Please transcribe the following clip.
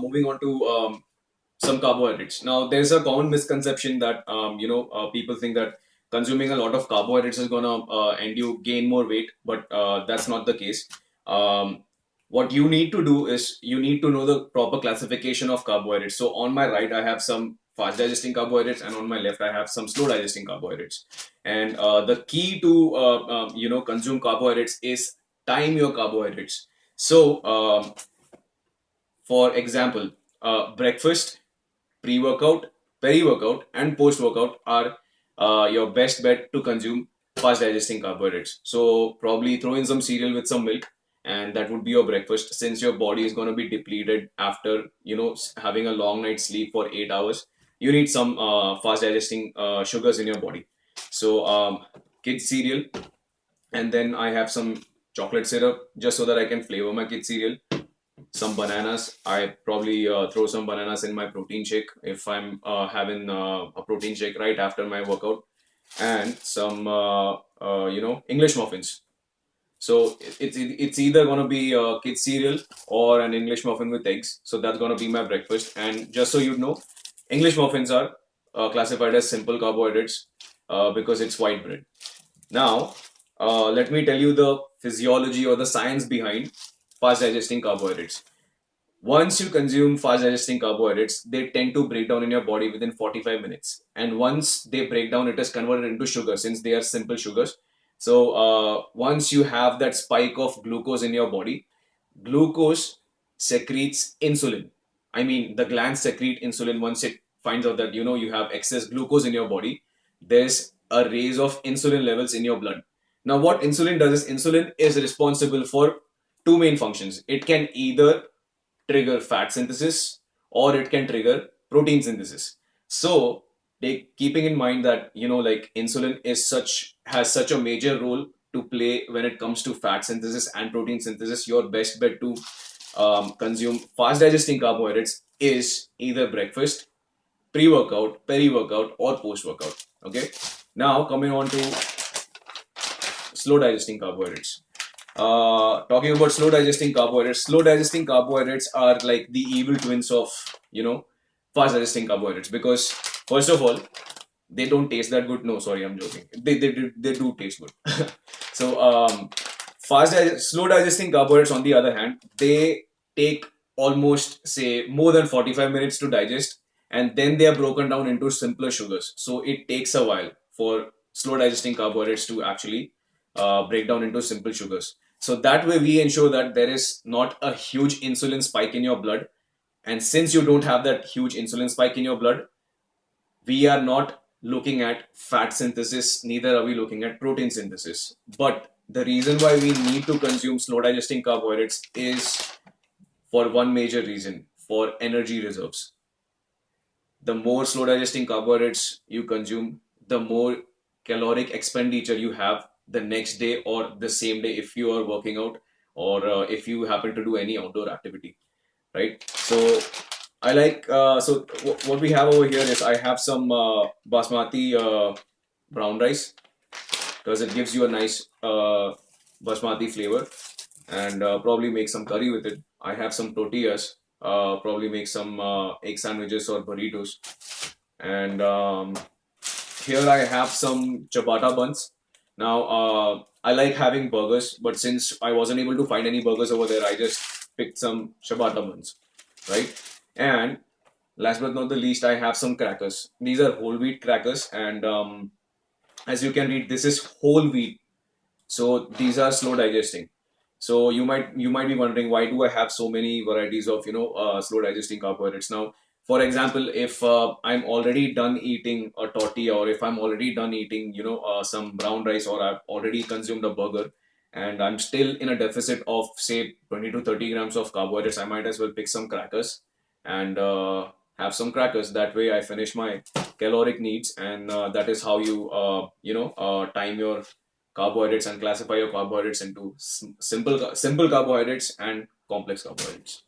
moving on to some carbohydrates. Now, there's a common misconception that people think that consuming a lot of carbohydrates is gonna end you gain more weight, but that's not the case. Um, what you need to do is you need to know the proper classification of carbohydrates. So on my right, I have some fast digesting carbohydrates, and on my left, I have some slow digesting carbohydrates. And the key to consume carbohydrates is time your carbohydrates. So for example, breakfast, pre-workout, peri-workout, and post-workout are your best bet to consume fast digesting carbohydrates. So probably throw in some cereal with some milk, and that would be your breakfast. Since your body is going to be depleted after having a long night's sleep for 8 hours, you need some fast digesting sugars in your body. So kids cereal, and then I have some chocolate syrup just so that I can flavor my kids cereal. Some bananas. I probably throw some bananas in my protein shake if I'm having a protein shake right after my workout, and some English muffins. So it's either gonna be kids cereal or an English muffin with eggs. So that's gonna be my breakfast. And just so you know, English muffins are classified as simple carbohydrates because it's white bread. Now, let me tell you the physiology or the science behind fast digesting carbohydrates. Once you consume fast digesting carbohydrates, they tend to break down in your body within 45 minutes. And once they break down, it is converted into sugar since they are simple sugars. So once you have that spike of glucose in your body, glucose secretes insulin. I mean, the glands secrete insulin once it finds out that you have excess glucose in your body. There's a raise of insulin levels in your blood. Now, what insulin does is insulin is responsible for two main functions. It can either trigger fat synthesis or it can trigger protein synthesis. So keeping in mind that like insulin has such a major role to play when it comes to fat synthesis and protein synthesis, your best bet to consume fast digesting carbohydrates is either breakfast, pre-workout, peri-workout, or post-workout. Okay. Now coming on to slow digesting carbohydrates. Talking about slow digesting carbohydrates are like the evil twins of fast digesting carbohydrates, because first of all, they don't taste that good. No, sorry, I'm joking. They do taste good. So slow digesting carbohydrates, on the other hand, they take almost say more than 45 minutes to digest, and then they are broken down into simpler sugars. So it takes a while for slow digesting carbohydrates to actually break down into simple sugars. So that way we ensure that there is not a huge insulin spike in your blood. And since you don't have that huge insulin spike in your blood, we are not looking at fat synthesis, neither are we looking at protein synthesis. But the reason why we need to consume slow digesting carbohydrates is for one major reason: for energy reserves. The more slow digesting carbohydrates you consume, the more caloric expenditure you have the next day or the same day if you are working out, or if you happen to do any outdoor activity, right? So I like what we have over here is I have some basmati brown rice, because it gives you a nice basmati flavor, and probably make some curry with it. I have some tortillas, probably make some egg sandwiches or burritos, and here I have some ciabatta buns. Now, I like having burgers, but since I wasn't able to find any burgers over there, I just picked some ciabatta buns, right? And last but not the least, I have some crackers. These are whole wheat crackers, and as you can read, this is whole wheat, so these are slow digesting. So you might be wondering, why do I have so many varieties of slow digesting carbohydrates? Now, for example, if I'm already done eating a tortilla, or if I'm already done eating some brown rice, or I've already consumed a burger, and I'm still in a deficit of say 20 to 30 grams of carbohydrates, I might as well pick some crackers and have some crackers. That way I finish my caloric needs, and that is how you time your carbohydrates and classify your carbohydrates into simple carbohydrates and complex carbohydrates.